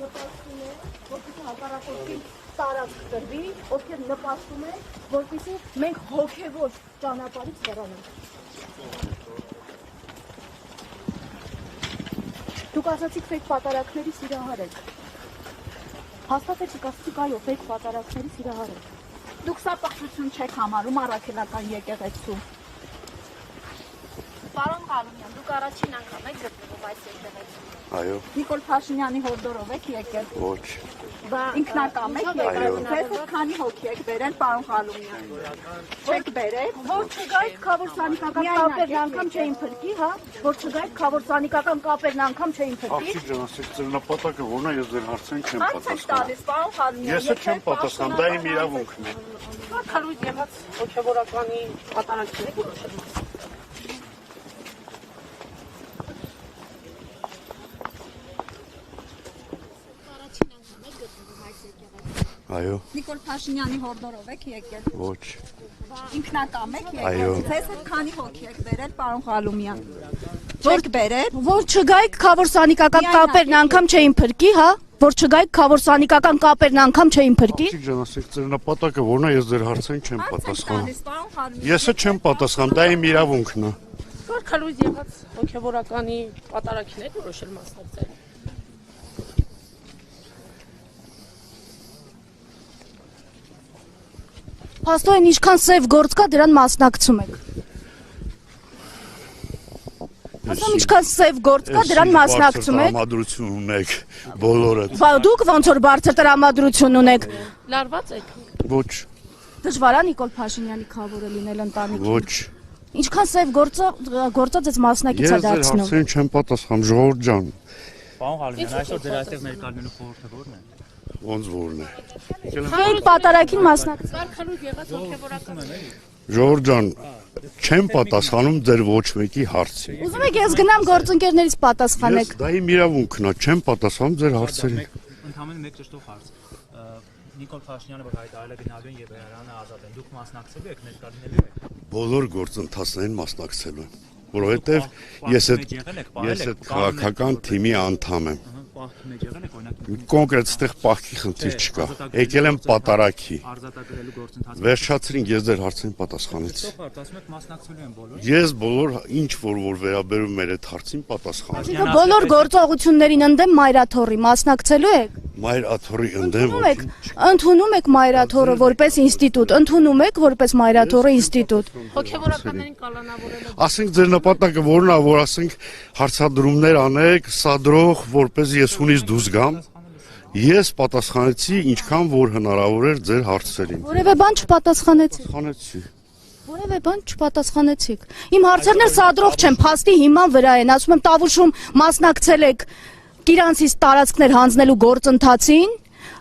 նպաստում է, որպեսզի հակառակորդին տարածք տրվի, ովքեր նպաստում են, որպեսզի մենք հոգևոր ճանապարհից հեռանանք։ Դուք ասացիք ֆեյք պատարակների սիրահար եք։ Հաստատեցիք, ասացիք այո, ֆեյք պատարակների սիրահար եք։ Դուք սա պղծություն չեք համարում առաքելական եկեղեցու։ Պարոն Ղալումյան, դուք առաջին անգամ եք գտնվում այս եկեղեցում։ Այո։ Նիկոլ Փաշինյանի հորդորով եք եկել։ Ոչ։ Ինքնակամ եք եկել։ Ձեզ քանի հոգի եք բերել, պարոն Ղալումյան։ Չեք բերել։ Որ չգայիք քավորսանիկական կապերն անգամ չէին փրկի, հա? Որ չգայիք քավորսանիկական կապերն անգամ չէին փրկի։ Աղջիկ ջան, ասեք ձեր նպատակը ո՞րն է, ես ձեր հարցին չեմ Հարց եք պատասխանում։ տալիս, պարոն Ղալումյան։ Ես չեմ պատասխանում, դա իմ իրավունքն է։ Քալույց եղած հոգևորականի պատարակների որոշել։ Այո։ Նիկոլ Փաշինյանի հորդորով եք եկել։ Ոչ։ Ինքնակամ եք Այո։ եկել։ Ձեզ քանի հոգի եք բերել, պարոն Ղալումյան։ Չեք բերել։ Որ չգայիք քավորսանիկական կապերն անգամ չէին փրկի, հա? Որ չգայիք քավորսանիկական կապերն անգամ չէին փրկի։ Աղջիկ ջան, ասեք ձեր նպատակը ո՞րն է, ես ձեր հարցին չեմ պատասխանում։ Պարոն Ղալումյան։ Ես չեմ պատասխանում, դա իմ իրավունքն է։ Քալույց եղած հոգևորականի պատարակների որոշել մասնակցել։ Փաստորեն ինչքան սև գործ կա, դրան մասնակցում եք։ Ասում ինչքան սև գործ կա, դրան մասնակցում եք։ Համադրություն ունեք բոլորը։ Դուք ոնց որ բարձր տրամադրություն ունեք։ Լարված եք։ Ոչ, Դժվար է Նիկոլ Փաշինյանի քավորը լինել ընտանիքին։ ոչ։ Ինչքան սև գործը ձեզ մասնակից է Ես ձեր դարձնում։ հարցին չեմ պատասխանում, ժողովուրդ ջան։ Պարոն Ղալումյան, այսօր ձեր այստեղ ներկայացնելու խորհուրդը ո՞րն է։ Ոնց ո՞րն է։ Ֆեյք պատարակին մասնակից։ Քալույց եղած հոգևորական։ Ժողովուրդ ջան, չեմ պատասխանում ձեր ոչ մեկի հարցին։ Ուզում եք ես գնամ գործընկերներից պատասխանեք։ Դա իմ իրավունքն է, չեմ պատասխանում ձեր հարցերին։ Ընդհանրապես մեկ ճշտող հարց։ Նիկոլ Փաշինյանը որ հայտարարել է գնալու են եւ Էրանը ազատ են։ Դուք մասնակցելու եք, ներկա լինելու եք։ Բոլոր գործընթացներին մասնակցելու եմ, որովհետև ես այդ քաղաքական թիմի անդամ եմ։ Պահքի մեջ եղել եք օրինակ Կոնկրետ ստեղ պահքի խնդիր չկա։ Եկել եմ պատարակի։ արձատագրելու գործընթացը։ Վերջացրին ես ձեր հարցին պատասխանեցի։ Հարց ասում եք մասնակցելու են բոլոր։ Ես բոլոր ինչ որ վերաբերում էր այդ հարցին պատասխանում։ Բոլոր գործողություններին ընդդեմ Մայրաթորի մասնակցելու եք։ Մայրաթորի ընդեմ Ընդունում եք Մայրաթորը որպես ինստիտուտ, ընդունում եք որպես Մայրաթորը ինստիտուտ։ Հոգևորականներին կալանավորել։ ասենք ձեր նպատակը ո՞րն է, որ ասենք հարցադրումներ անեք, սադրող, որպես ես ունից դուրս գամ։ Ես պատասխանեցի ինչքան որ հնարավոր էր ձեր հարցերին։ Որևէ բան չպատասխանեցիք։ Պատասխանեցի։ Որևէ բան չպատասխանեցիք։ Իմ հարցերն էլ սադրող չեն, փաստի հիման վրա են, ասում եմ Տավուշում մասնակցել եք Կիրանցից տարածքներ հանձնելու գործընթացին,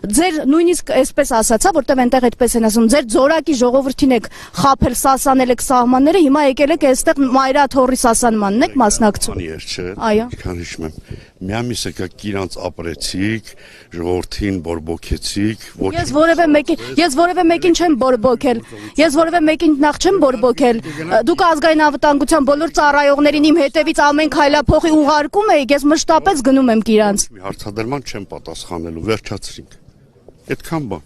ձեր նույնիսկ այսպես ասացա, որտեղ այնտեղ այդպես են ասում, ձեր ձորակի ժողովրդին եք խափել, սասանել եք սահմանները, հիմա եկել եք այստեղ Մայրաթորի սասանմանն եք մասնակցում։ Անի էր, չէ։ Այո։ Քան հիշում եմ։ Միամիս եկա Կիրանց ապրեցիք, ժողովրդին բորբոքեցիք, Ես որևէ մեկին չեմ բորբոքել։ Ես որևէ մեկին նախ չեմ բորբոքել։ Դուք ազգային անվտանգության բոլոր ծառայողներին իմ հետևից ամեն քայլափոխի ուղարկում եք, ես մշտապես գնում եմ Կիրանց։ մի հարցադրման չեմ պատասխանելու, վերջացրինք։ Այդքան բան։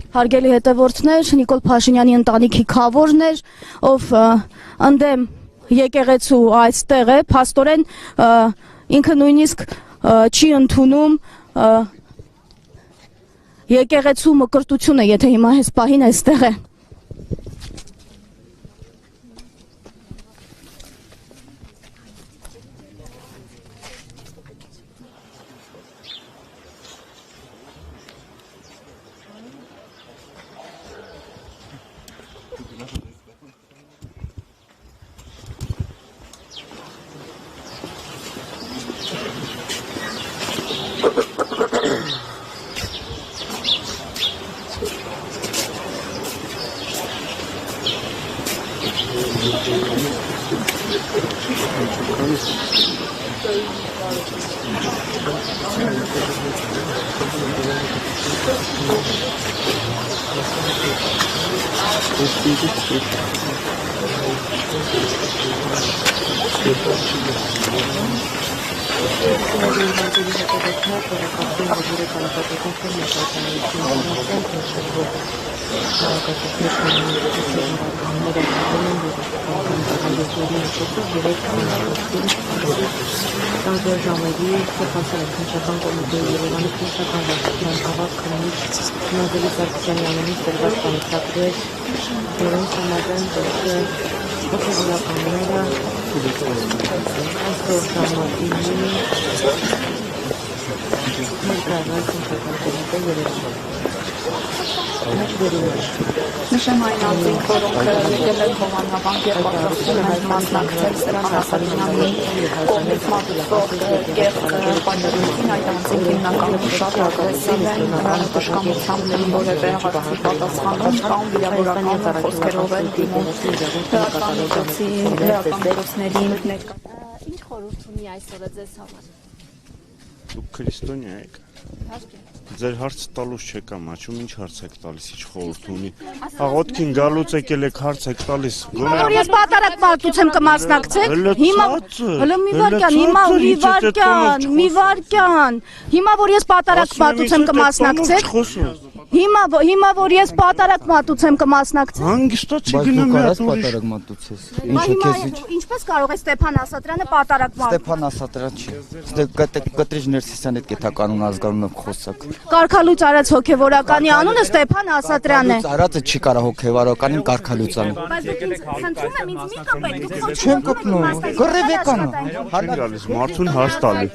Հարգելի հետևորդներ, Նիկոլ Փաշինյանի ընտանիքի քավորն էր, ով ընդդեմ եկեղեցու այստեղ է, փաստորեն ինքը նույնիսկ չի ընդունում եկեղեցու մկրտությունը, եթե հիմա այս պահին այստեղ է։ Thank you. Տարբեր ժամերի Ստեփանցյանի քննչական կոմիտեի Երևանի քննչական վարչության ավագ քննիչ Նազելի Սարգսյանի անունից տրված բանաստեղծներ, որոնց համաձայն հոգեվորականները այսօր ժամանակի ներկայացան քննչական կոմիտեի Երևանում։ Նշեմ այն անձինք, որոնք եկել են հովանավանք և պատրաստում են մասնակցել Ստեփան Ասատրյանի կողմից մատուցվող կեղծ պատժամիջին, այդ անձինք հիմնականում շատ ագրեսիվ են, տշկամությամբ են որևէ հարցի պատասխանում կամ վիրավորական խոսքերով են դիմում լրատվամիջոցներին ներկա։ Ինչ խորհուրդ ունի այսօրը ձեզ համար։ Դուք քրիստոնյա եք։ Ձեր հարց տալուց չեք ամաչում, ինչ հարց եք տալիս, ինչ խորհուրդ ունի։ Աղոթքին գալուց եկել եք հարց եք տալիս։ Որ ես պատարակ մատուցեմ կմասնակցեք։ Հիմա մի վարքյան։ Հիմա որ ես պատարակ մատուցեմ կմասնակցեք։ Հիմա որ ես պատարակ մատուցեմ կմասնակցեք։ Հանգստացի գնամ պատարակ մատուցես։ Ինչը քեզ Ինչպես կարող է Ստեփան Ասատրյանը պատարակ մատուցել։ Ստեփան Ասատրյան չի։ Կտրիչ Ներսիսյան հետ կետականուն ազգանունով խոսակ։ Կարգալույց արած հոգևորականի անունը Ստեփան Ասատրյանն է։ Արածը չի կարող հոգևորականին կարգալույց անի։ Բայց դուք ինձ խնդրում եմ ինձ մի կպեք, դուք Չեմ կպնում։ Գռեվեկան։ գալիս մարդուն հարց տալի։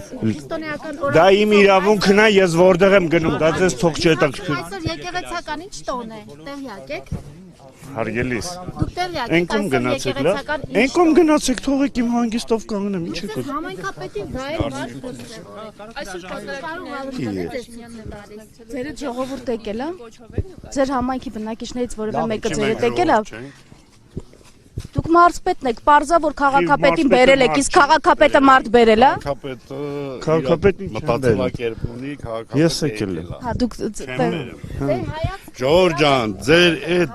Դա իմ իրավունքն է, ես որտեղ եմ գնում, դա ձեզ թող չհետաքրքրի։ Այսօր եկեղեցական ինչ տոն է, տեղյակ եք։ Հարգելիս։ Դուք տեղյակ եք, Ենկում գնացեք, լավ։ Ենկում գնացեք, թողեք իմ հանգիստով կանգնեմ, ինչ եք։ Համայնքապետի վրա է մարդ խոսքը։ Այսօր Ձեր ժողովուրդ եկել է։ Ձեր համայնքի բնակիչներից որևէ մեկը ձեր հետ եկել է։ Դուք մարզպետն եք, պարզա որ քաղաքապետին բերել եք, իսկ քաղաքապետը մարդ բերել է։ Քաղաքապետը մտածելակերպ ունի, քաղաքապետը։ Ես եկել եմ։ Հա դուք Ժողովուրդ ջան, ձեր այդ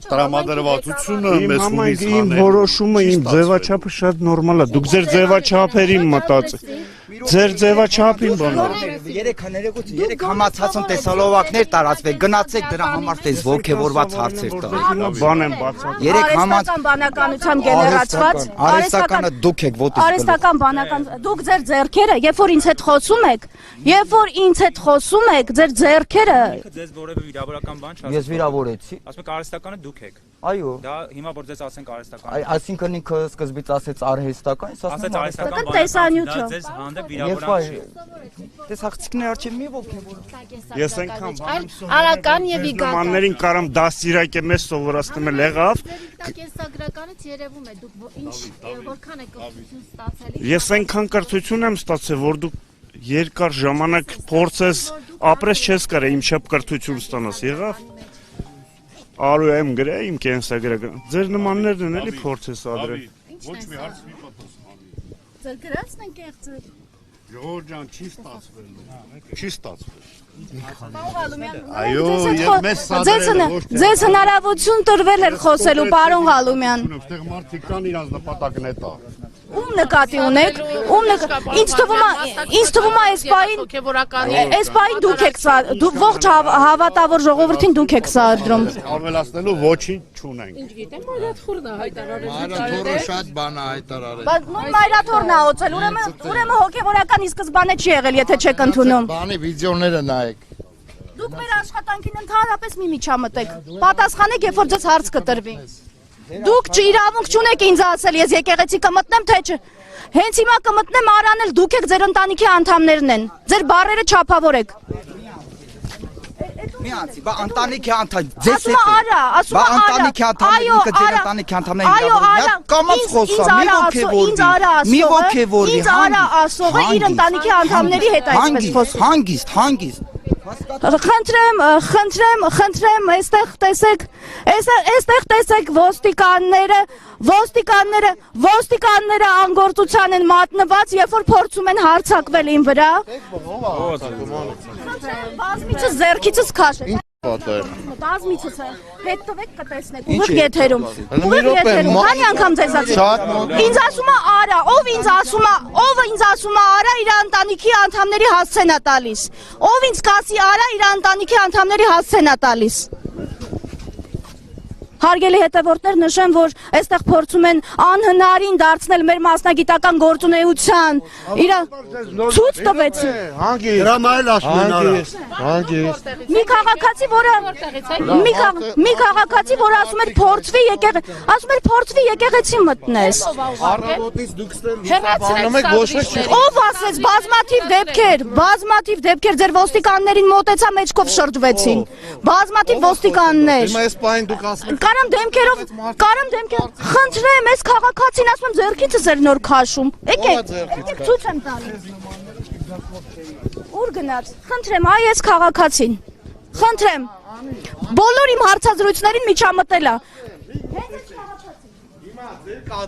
տրամադրվածությունը մեզ ունից Իմ որոշումը, իմ ձևաչափը շատ նորմալ է։ Դուք ձեր ձևաչափերին մտածեք։ Ձեր ձևաչափին բանալ։ Երեք համացածն տեսալովակներ տարածվեք, գնացեք դրա համար տես ոգևորված հարցեր տալու։ Բան եմ բացատրում։ Երեք արհեստական բանականությամբ գեներացված արհեստականը դուք եք ոտից։ Արհեստական բանական դուք ձեր ձեռքերը, երբ որ ինձ հետ խոսում եք, ձեր ձեռքերը Ձեզ որևէ վիրավորական բան չասում։ Ես վիրավորեցի։ Ասում եք արհեստականը դուք եք։ Այո։ Դա հիմա որ ձեզ ասենք արհեստական։ Այսինքն ինքը սկզբից ասեց արհեստական, ես ասում եմ արհեստական տեսանյութը։ դա ձեզ հանդեպ վիրավորական չի։ Տես աղցիկներ արջև մի ոգևոր։ Ես այնքան Արական եւ նմաններին կարամ դաստիարակեմ մեզ սովորացնում էլ եղավ։ Կենսագրականից երևում է դուք որքան եք կրթություն ստացել։ Ես այնքան կրթություն եմ ստացել, որ դու երկար ժամանակ փորձես ապրես չես կարա իմ չափ կրթություն ստանաս, եղավ։ Արու եմ գրե իմ կենսագրական։ Ձեր նմաններն են էլի փորձես ադրել։ Ոչ մի հարց մի պատասխանի։ Ձեր գրածն են կեղծել։ Ժողովուրդ ջան, չի ստացվել։ Չի ստացվել։ Այո, ձեզ հնարավորություն տրվել էր խոսելու, պարոն Ղալումյան։ Այստեղ մարդիկ կան իրանց նպատակն է տա։ Ում նկատի ունեք։ Ինձ թվում է այս պահին դուք եք ողջ հավատավոր ժողովրդին դուք եք սադրում։ Ավելացնելու ոչինչ չունենք։ Մայրաթորը շատ բան է հայտարարել։ Բայց նույն մայրաթորն է օծել, ուրեմն հոգևորական ի սկզբանե չի եղել, եթե չեք ընդունում։ Բանի վիդեոները նայեք։ Դուք մեր աշխատանքին ընդհանրապես մի միջամտեք։ Պատասխանեք, երբ որ ձեզ հարց կտրվի։ Դուք իրավունք չունեք ինձ ասել, ես եկեղեցի կմտնեմ, թե չէ։ Հենց հիմա կմտնեմ արանել, դուք եք ձեր ընտանիքի անդամներն են։ Ձեր բառերը չափավոր եք։ Մի անցի, բա ընտանիքի անդամ, ձեզ Ասում արա, ասում արա։ ընտանիքի անդամները ինքը ձեր ընտանիքի անդամներին վիրավորել։ Կամաց խոսա, մի ոգևորի։ Ինձ արա ասողը իր ընտանիքի անդամների հետ այսպես խոսում։ Հանգիստ։ Խնդրեմ, այստեղ տեսեք ոստիկանները անգործության են մատնված, երբ որ փորձում են հարձակվել իմ վրա։ Բազմիցս ձեռքիցս քաշել։ Բազմիցս է, հետ տվեք կտեսնեք, ուղիղ եթերում, քանի անգամ ձեզ ինձ ասում է արա, ով ինձ ասում է արա իր ընտանիքի անդամների հասցեն է տալիս, ով ինձ կասի արա իր ընտանիքի անդամների հասցեն է տալիս։ Հարգելի հետևորդներ, նշեմ, որ այստեղ փորձում են անհնարին դարձնել մեր մասնագիտական գործունեության ցույց տվեցին։ Մի քաղաքացի, որը ասում էր փորձվի եկեղեցի մտնես։ Ով ասեց բազմաթիվ դեպքեր ձեր ոստիկաններին մոտեցա մեջքով շրջվեցին։ Բազմաթիվ ոստիկաններ։ Կարամ դեմքերով, խնդրեմ, այս քաղաքացին ասում եմ ձեռքիցս էր նոր քաշում։ Եկեք ցույց եմ տալիս։ Ուր գնաց։ Խնդրեմ, այ այս քաղաքացին։ Խնդրեմ։ Բոլոր իմ հարցազրույցներին միջամտել է։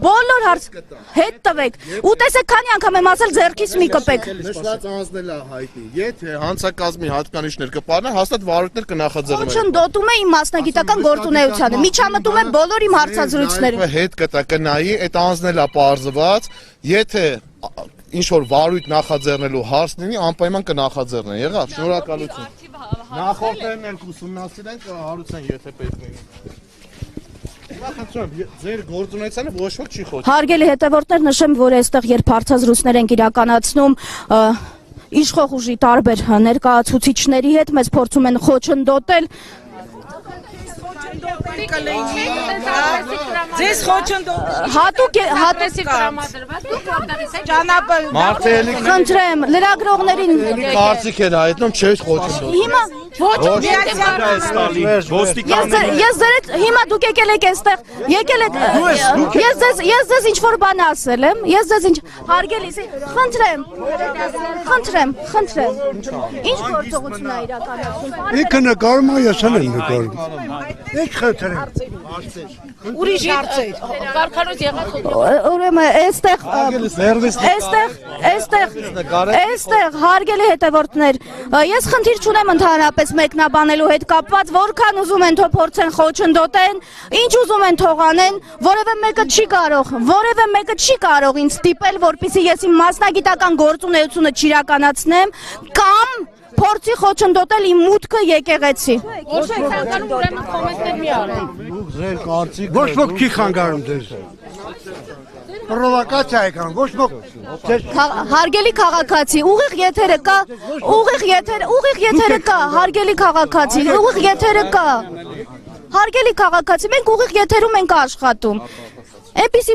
Բոլոր հարց հետ տվեք։ Ու տեսեք քանի անգամ եմ ասել ձեռքից մի կպեք։ Նշված անձնել է հայտնի։ Եթե հանցակազմի հատկանիշներ կպարնեն, հաստատ վարույթներ կնախաձեռնվեն։ Խոչընդոտում է իմ մասնագիտական գործունեությանը։ Միջամտում է բոլոր իմ հարցազրույցները։ Հետ կտակնայի, այդ անձնել է պարզված, եթե ինչ որ վարույթ նախաձեռնելու հարց լինի, անպայման կնախաձեռնեն։ Եղավ, շնորհակալություն։ Նախորդներն են ուսումնասիրենք, հարուցեն, եթե պետք լինի։ Ձեր գործունեությանը ոչ ոք չի խոսում։ Հարգելի հետևորդներ, նշեմ, որ այստեղ երբ հարցազրույցներ ենք իրականացնում իշխող ուժի տարբեր ներկայացուցիչների հետ, մեզ փորձում են խոչընդոտել։ Ձեզ խոչընդոտ Հատուկ խնդրեմ, լրագրողներին Կարծիք էր հայտնում, չէ խոչընդոտ։ Հիմա հիմա դուք եկել եք այստեղ, ես ձեզ ինչ-որ բան ասել եմ, հարգելիս, խնդրեմ, ինչ գործողություն է իրականացնում։ Ինքը նկարում է, ես էլ եմ նկարում։ Ինչ խնդրեմ։ Ուրիշ հարցեր։ Վարքարոս եղած Ուրեմն այստեղ հարգելի հետևորդներ, ես խնդիր չունեմ ընդհանրապես մեկնաբանելու հետ կապված, որքան ուզում են թող փորձեն խոչընդոտեն, ինչ ուզում են թող անեն, որևէ մեկը չի կարող ինձ ստիպել, որպեսզի ես իմ մասնագիտական գործունեությունը չիրականացնեմ կամ փորձի խոչընդոտել իմ մուտքը եկեղեցի։ Ոչ եք խանգարում, ուրեմն կոմենտներ մի արեք։ Ոչ ոք չի խանգարում ձեզ։ Պրովոկացիա եք անում, ոչ ոք։ Հարգելի քաղաքացի, ուղիղ եթերը կա, հարգելի քաղաքացի, մենք ուղիղ եթերում ենք աշխատում։ Այնպիսի